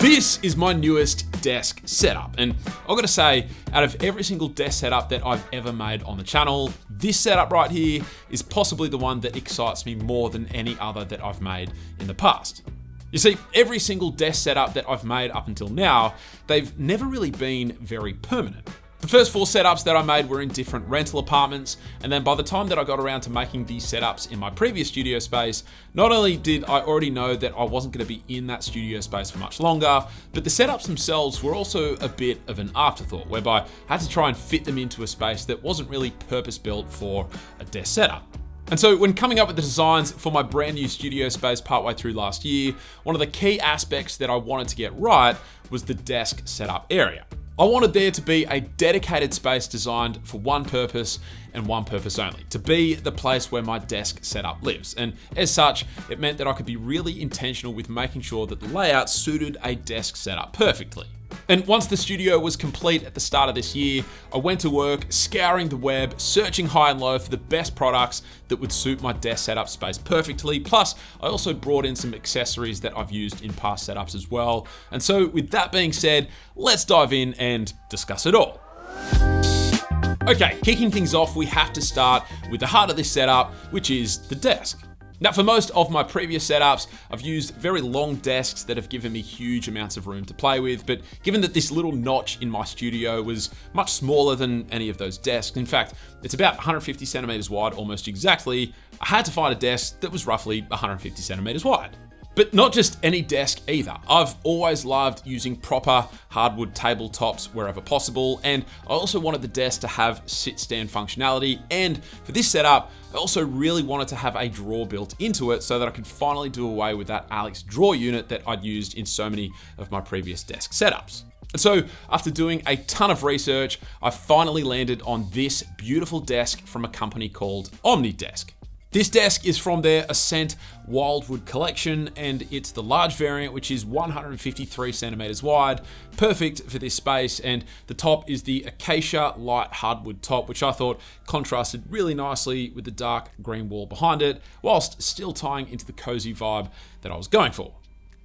This is my newest desk setup, and I've got to say, out of every single desk setup that I've ever made on the channel, this setup right here is possibly the one that excites me more than any other that I've made in the past. You see, every single desk setup that I've made up until now, they've never really been very permanent. The first 4 setups that I made were in different rental apartments, and then by the time that I got around to making these setups in my previous studio space, not only did I already know that I wasn't going to be in that studio space for much longer, but the setups themselves were also a bit of an afterthought, whereby I had to try and fit them into a space that wasn't really purpose-built for a desk setup. And so when coming up with the designs for my brand new studio space partway through last year, one of the key aspects that I wanted to get right was the desk setup area. I wanted there to be a dedicated space designed for one purpose and one purpose only, to be the place where my desk setup lives. And as such, it meant that I could be really intentional with making sure that the layout suited a desk setup perfectly. And once the studio was complete at the start of this year, I went to work scouring the web, searching high and low for the best products that would suit my desk setup space perfectly. Plus, I also brought in some accessories that I've used in past setups as well. And so with that being said, let's dive in and discuss it all. Okay, kicking things off, we have to start with the heart of this setup, which is the desk. Now, for most of my previous setups, I've used very long desks that have given me huge amounts of room to play with, but given that this little notch in my studio was much smaller than any of those desks, in fact, it's about 150 centimeters wide almost exactly, I had to find a desk that was roughly 150 centimeters wide. But not just any desk either. I've always loved using proper hardwood tabletops wherever possible, and I also wanted the desk to have sit-stand functionality, and for this setup, I also really wanted to have a drawer built into it so that I could finally do away with that Alex drawer unit that I'd used in so many of my previous desk setups. And so, after doing a ton of research, I finally landed on this beautiful desk from a company called OmniDesk. This desk is from their Ascent Wildwood collection, and it's the large variant, which is 153 centimeters wide, perfect for this space, and the top is the Acacia light hardwood top, which I thought contrasted really nicely with the dark green wall behind it, whilst still tying into the cozy vibe that I was going for.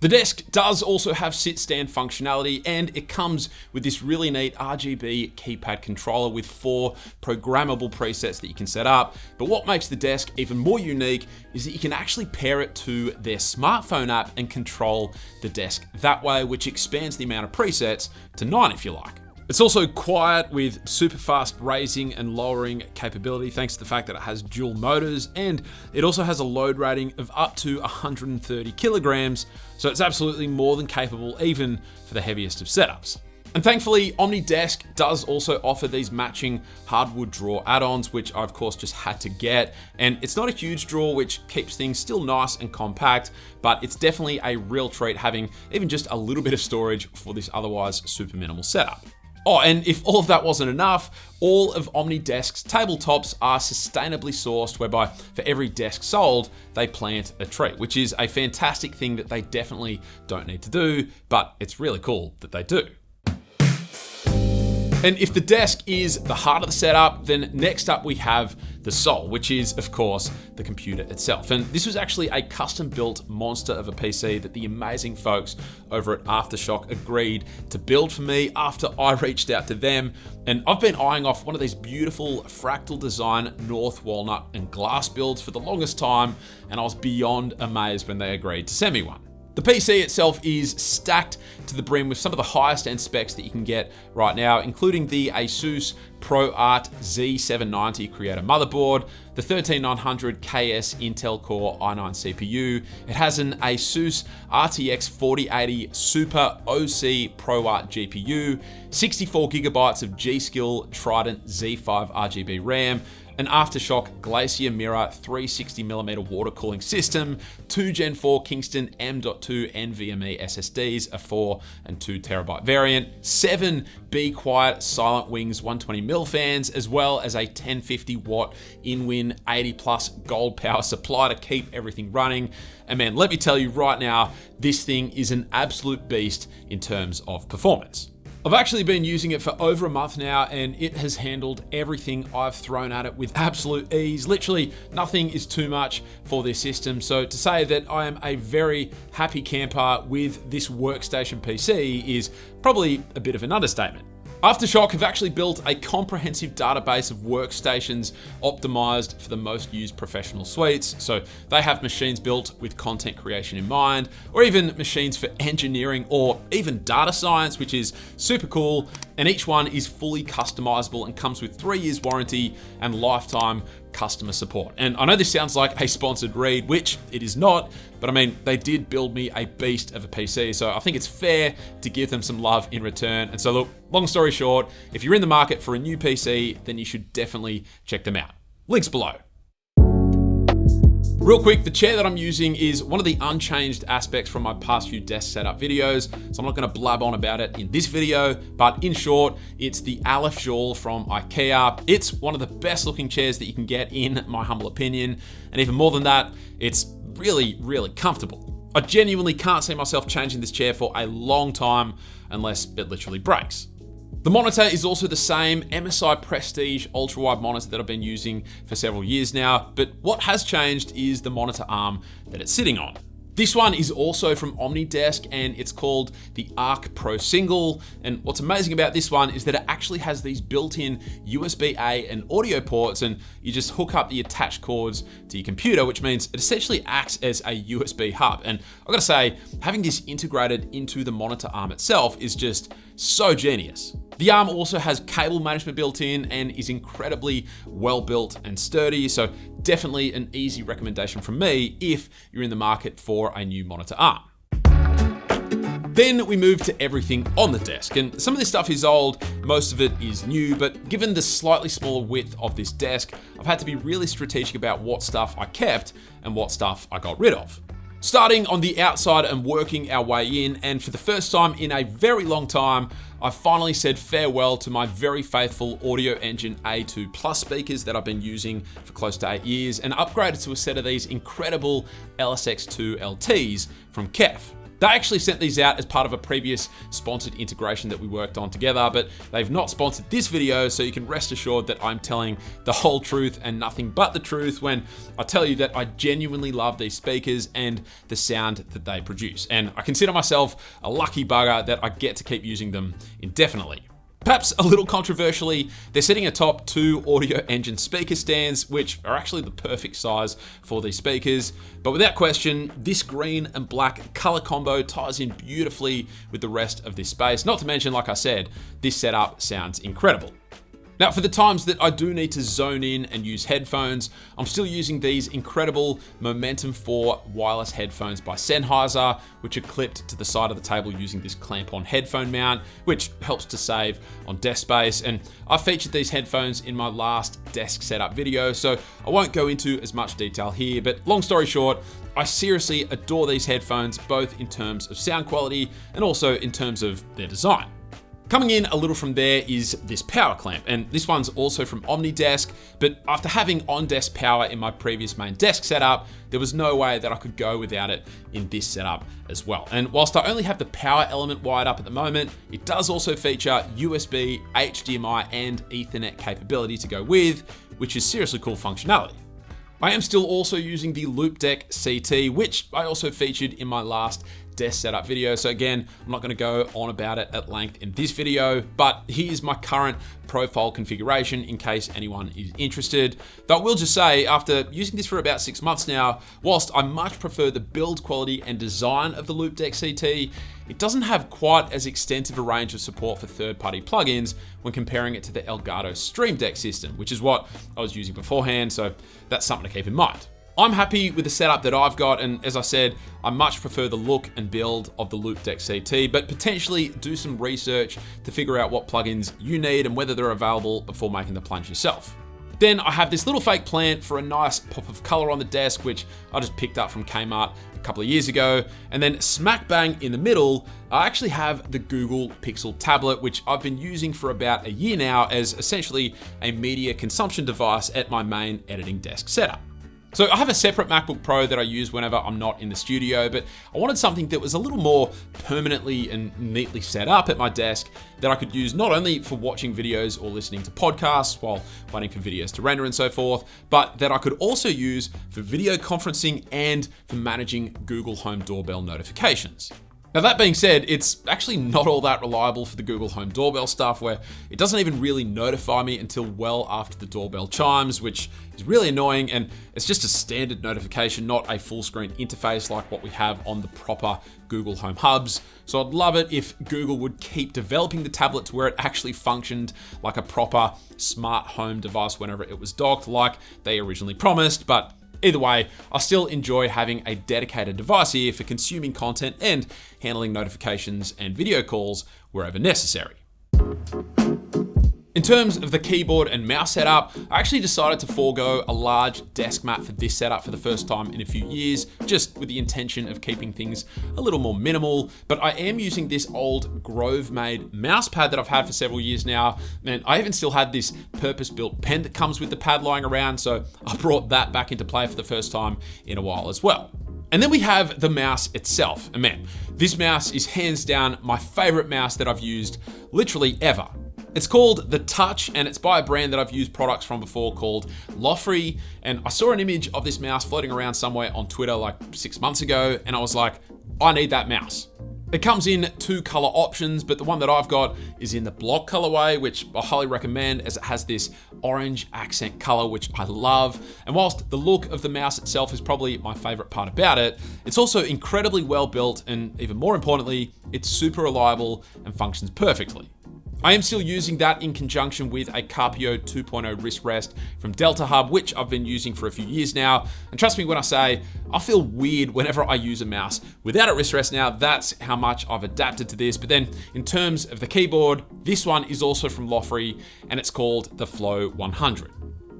The desk does also have sit-stand functionality, and it comes with this really neat RGB keypad controller with 4 programmable presets that you can set up. But what makes the desk even more unique is that you can actually pair it to their smartphone app and control the desk that way, which expands the amount of presets to 9 if you like. It's also quiet with super fast raising and lowering capability thanks to the fact that it has dual motors, and it also has a load rating of up to 130 kilograms, so it's absolutely more than capable even for the heaviest of setups. And thankfully, OmniDesk does also offer these matching hardwood drawer add-ons, which I of course just had to get. And it's not a huge drawer, which keeps things still nice and compact, but it's definitely a real treat having even just a little bit of storage for this otherwise super minimal setup. Oh, and if all of that wasn't enough, all of OmniDesk's tabletops are sustainably sourced, whereby for every desk sold, they plant a tree, which is a fantastic thing that they definitely don't need to do, but it's really cool that they do. And if the desk is the heart of the setup, then next up we have the soul, which is, of course, the computer itself. And this was actually a custom-built monster of a PC that the amazing folks over at Aftershock agreed to build for me after I reached out to them. And I've been eyeing off one of these beautiful fractal design North Walnut and glass builds for the longest time, and I was beyond amazed when they agreed to send me one. The PC itself is stacked to the brim with some of the highest end specs that you can get right now, including the Asus ProArt Z790 Creator motherboard, the 13900 KS Intel Core i9 CPU. It has an Asus RTX 4080 Super OC ProArt GPU, 64 gigabytes of G-Skill Trident Z5 RGB RAM, an Aftershock Glacier Mirror 360mm water cooling system, 2 Gen 4 Kingston M.2 NVMe SSDs, a 4 and 2 terabyte variant, 7 Be Quiet Silent Wings 120mm fans, as well as a 1050 watt in-win 80 plus gold power supply to keep everything running. And man, let me tell you right now, this thing is an absolute beast in terms of performance. I've actually been using it for over a month now, and it has handled everything I've thrown at it with absolute ease. Literally nothing is too much for this system. So to say that I am a very happy camper with this workstation PC is probably a bit of an understatement. Aftershock have actually built a comprehensive database of workstations optimized for the most used professional suites. So they have machines built with content creation in mind, or even machines for engineering or even data science, which is super cool. And each one is fully customizable and comes with 3 years warranty and lifetime customer support. And I know this sounds like a sponsored read, which it is not, but I mean, they did build me a beast of a PC, so I think it's fair to give them some love in return. And so look, long story short, if you're in the market for a new PC, then you should definitely check them out. Links below. Real quick, the chair that I'm using is one of the unchanged aspects from my past few desk setup videos, so I'm not gonna blab on about it in this video, but in short, it's the Aleph Joule from IKEA. It's one of the best looking chairs that you can get, in my humble opinion, and even more than that, it's really, really comfortable. I genuinely can't see myself changing this chair for a long time unless it literally breaks. The monitor is also the same MSI Prestige ultra-wide monitor that I've been using for several years now, but what has changed is the monitor arm that it's sitting on. This one is also from OmniDesk, and it's called the Arc Pro Single. And what's amazing about this one is that it actually has these built-in USB-A and audio ports, and you just hook up the attached cords to your computer, which means it essentially acts as a USB hub. And I've got to say, having this integrated into the monitor arm itself is just so genius. The arm also has cable management built in and is incredibly well built and sturdy, so definitely an easy recommendation from me if you're in the market for a new monitor arm. Then we move to everything on the desk, and some of this stuff is old, most of it is new, but given the slightly smaller width of this desk, I've had to be really strategic about what stuff I kept and what stuff I got rid of. Starting on the outside and working our way in, and for the first time in a very long time, I finally said farewell to my very faithful Audio Engine A2 Plus speakers that I've been using for close to 8 years, and upgraded to a set of these incredible LSX2 LTs from Kef. They actually sent these out as part of a previous sponsored integration that we worked on together, but they've not sponsored this video, so you can rest assured that I'm telling the whole truth and nothing but the truth when I tell you that I genuinely love these speakers and the sound that they produce. And I consider myself a lucky bugger that I get to keep using them indefinitely. Perhaps a little controversially, they're sitting atop 2 Audio Engine speaker stands, which are actually the perfect size for these speakers. But without question, this green and black color combo ties in beautifully with the rest of this space. Not to mention, like I said, this setup sounds incredible. Now, for the times that I do need to zone in and use headphones, I'm still using these incredible Momentum 4 wireless headphones by Sennheiser, which are clipped to the side of the table using this clamp-on headphone mount, which helps to save on desk space. And I featured these headphones in my last desk setup video, so I won't go into as much detail here, but long story short, I seriously adore these headphones, both in terms of sound quality and also in terms of their design. Coming in a little from there is this power clamp, and this one's also from OmniDesk, but after having on-desk power in my previous main desk setup, there was no way that I could go without it in this setup as well. And whilst I only have the power element wired up at the moment, it does also feature USB, HDMI, and Ethernet capability to go with, which is seriously cool functionality. I am still also using the Loupedeck CT, which I also featured in my last desk setup video. So again, I'm not going to go on about it at length in this video, but here's my current profile configuration in case anyone is interested. Though I will just say, after using this for about 6 months now, whilst I much prefer the build quality and design of the Loupedeck CT, it doesn't have quite as extensive a range of support for third-party plugins when comparing it to the Elgato Stream Deck system, which is what I was using beforehand, so that's something to keep in mind. I'm happy with the setup that I've got, and as I said, I much prefer the look and build of the Loupedeck CT, but potentially do some research to figure out what plugins you need and whether they're available before making the plunge yourself. Then I have this little fake plant for a nice pop of color on the desk, which I just picked up from Kmart a couple of years ago. And then smack bang in the middle, I actually have the Google Pixel tablet, which I've been using for about a year now as essentially a media consumption device at my main editing desk setup. So I have a separate MacBook Pro that I use whenever I'm not in the studio, but I wanted something that was a little more permanently and neatly set up at my desk that I could use not only for watching videos or listening to podcasts while waiting for videos to render and so forth, but that I could also use for video conferencing and for managing Google Home doorbell notifications. Now that being said, it's actually not all that reliable for the Google Home doorbell stuff, where it doesn't even really notify me until well after the doorbell chimes, which is really annoying, and it's just a standard notification, not a full screen interface like what we have on the proper Google Home hubs. So I'd love it if Google would keep developing the tablet to where it actually functioned like a proper smart home device whenever it was docked, like they originally promised. But either way, I still enjoy having a dedicated device here for consuming content and handling notifications and video calls wherever necessary. In terms of the keyboard and mouse setup, I actually decided to forego a large desk mat for this setup for the first time in a few years, just with the intention of keeping things a little more minimal. But I am using this old Grove-made mouse pad that I've had for several years now, and I even still had this purpose-built pen that comes with the pad lying around, so I brought that back into play for the first time in a while as well. And then we have the mouse itself. And man, this mouse is hands down my favorite mouse that I've used literally ever. It's called the Touch, and it's by a brand that I've used products from before called Lofree. And I saw an image of this mouse floating around somewhere on Twitter like 6 months ago, and I was like, I need that mouse. It comes in 2 color options, but the one that I've got is in the block colorway, which I highly recommend as it has this orange accent color, which I love. And whilst the look of the mouse itself is probably my favorite part about it, it's also incredibly well built, and even more importantly, it's super reliable and functions perfectly. I am still using that in conjunction with a Carpio 2.0 wrist rest from Delta Hub, which I've been using for a few years now. And trust me when I say, I feel weird whenever I use a mouse without a wrist rest now. That's how much I've adapted to this. But then in terms of the keyboard, this one is also from Lofree, and it's called the Flow 100.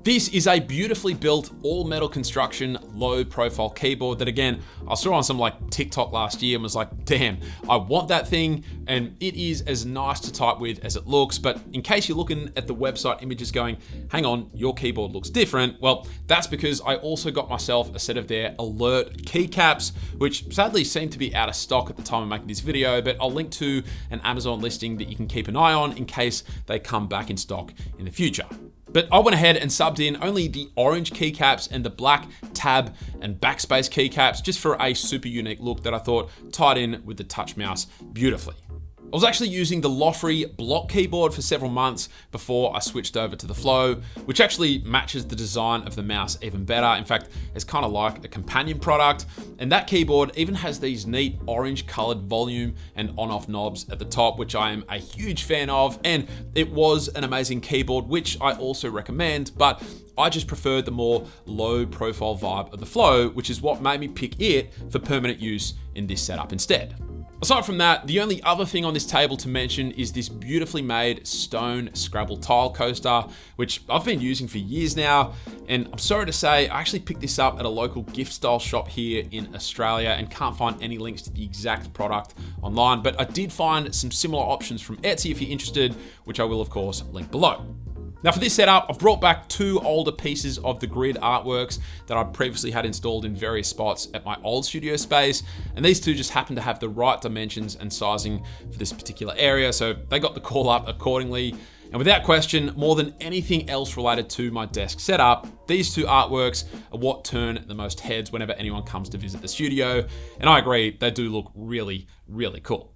This is a beautifully built all-metal construction, low-profile keyboard that, again, I saw on some like TikTok last year and was like, damn, I want that thing, and it is as nice to type with as it looks. But in case you're looking at the website images going, hang on, your keyboard looks different, well, that's because I also got myself a set of their Alert keycaps, which sadly seem to be out of stock at the time of making this video, but I'll link to an Amazon listing that you can keep an eye on in case they come back in stock in the future. But I went ahead and subbed in only the orange keycaps and the black tab and backspace keycaps just for a super unique look that I thought tied in with the Touch mouse beautifully. I was actually using the Lofree block keyboard for several months before I switched over to the Flow, which actually matches the design of the mouse even better. In fact, it's kind of like a companion product. And that keyboard even has these neat orange colored volume and on-off knobs at the top, which I am a huge fan of. And it was an amazing keyboard, which I also recommend, but I just preferred the more low profile vibe of the Flow, which is what made me pick it for permanent use in this setup instead. Aside from that, the only other thing on this table to mention is this beautifully made stone Scrabble tile coaster, which I've been using for years now. And I'm sorry to say, I actually picked this up at a local gift style shop here in Australia and can't find any links to the exact product online, but I did find some similar options from Etsy if you're interested, which I will of course link below. Now for this setup, I've brought back 2 older pieces of the grid artworks that I previously had installed in various spots at my old studio space. And these 2 just happen to have the right dimensions and sizing for this particular area, so they got the call up accordingly. And without question, more than anything else related to my desk setup, these 2 artworks are what turn the most heads whenever anyone comes to visit the studio. And I agree, they do look really, really cool.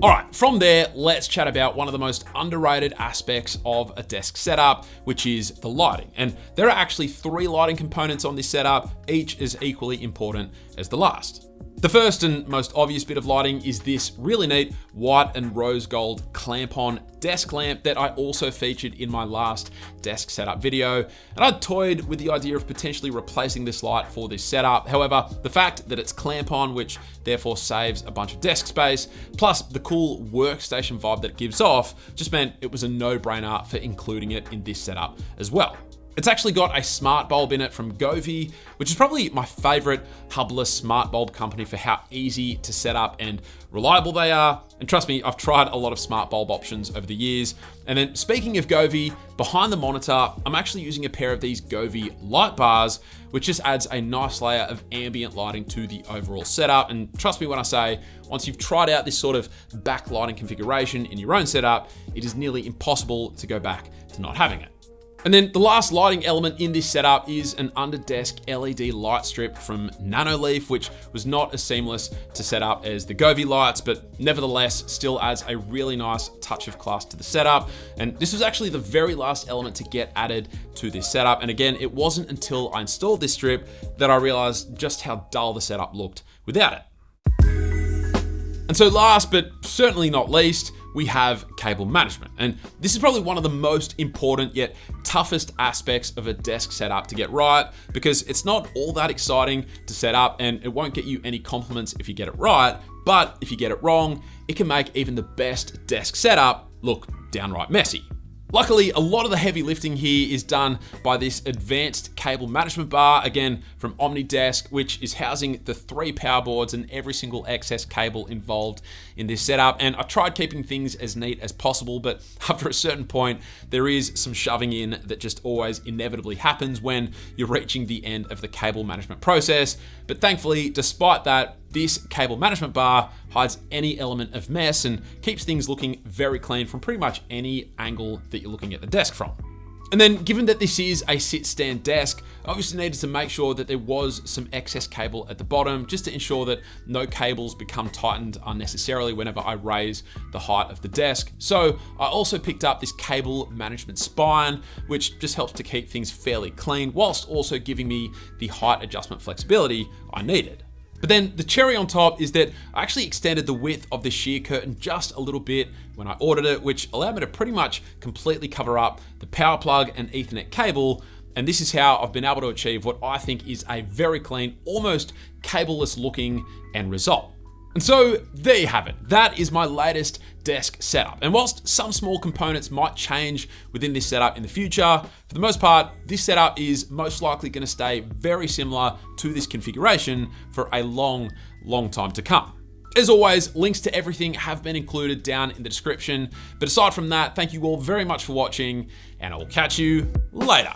All right, from there, let's chat about one of the most underrated aspects of a desk setup, which is the lighting. And there are actually 3 lighting components on this setup, each as equally important as the last. The first and most obvious bit of lighting is this really neat white and rose gold clamp-on desk lamp that I also featured in my last desk setup video. And I toyed with the idea of potentially replacing this light for this setup. However, the fact that it's clamp-on, which therefore saves a bunch of desk space, plus the cool workstation vibe that it gives off, just meant it was a no-brainer for including it in this setup as well. It's actually got a smart bulb in it from Govee, which is probably my favorite hubless smart bulb company for how easy to set up and reliable they are. And trust me, I've tried a lot of smart bulb options over the years. And then speaking of Govee, behind the monitor, I'm actually using a pair of these Govee light bars, which just adds a nice layer of ambient lighting to the overall setup. And trust me when I say, once you've tried out this sort of backlighting configuration in your own setup, it is nearly impossible to go back to not having it. And then the last lighting element in this setup is an under-desk LED light strip from Nanoleaf, which was not as seamless to set up as the Govee lights, but nevertheless still adds a really nice touch of class to the setup. And this was actually the very last element to get added to this setup. And again, it wasn't until I installed this strip that I realized just how dull the setup looked without it. And so last, but certainly not least, we have cable management. And this is probably one of the most important yet toughest aspects of a desk setup to get right, because it's not all that exciting to set up and it won't get you any compliments if you get it right, but if you get it wrong, it can make even the best desk setup look downright messy. Luckily, a lot of the heavy lifting here is done by this advanced cable management bar, again from OmniDesk, which is housing the 3 power boards and every single excess cable involved in this setup. And I tried keeping things as neat as possible, but after a certain point, there is some shoving in that just always inevitably happens when you're reaching the end of the cable management process. But thankfully, despite that, this cable management bar hides any element of mess and keeps things looking very clean from pretty much any angle that you're looking at the desk from. And then given that this is a sit-stand desk, I obviously needed to make sure that there was some excess cable at the bottom just to ensure that no cables become tightened unnecessarily whenever I raise the height of the desk. So I also picked up this cable management spine, which just helps to keep things fairly clean whilst also giving me the height adjustment flexibility I needed. But then the cherry on top is that I actually extended the width of the shear curtain just a little bit when I ordered it, which allowed me to pretty much completely cover up the power plug and Ethernet cable. And this is how I've been able to achieve what I think is a very clean, almost cableless looking end result. And so there you have it. That is my latest desk setup. And whilst some small components might change within this setup in the future, for the most part, this setup is most likely going to stay very similar to this configuration for a long, long time to come. As always, links to everything have been included down in the description. But aside from that, thank you all very much for watching, and I will catch you later.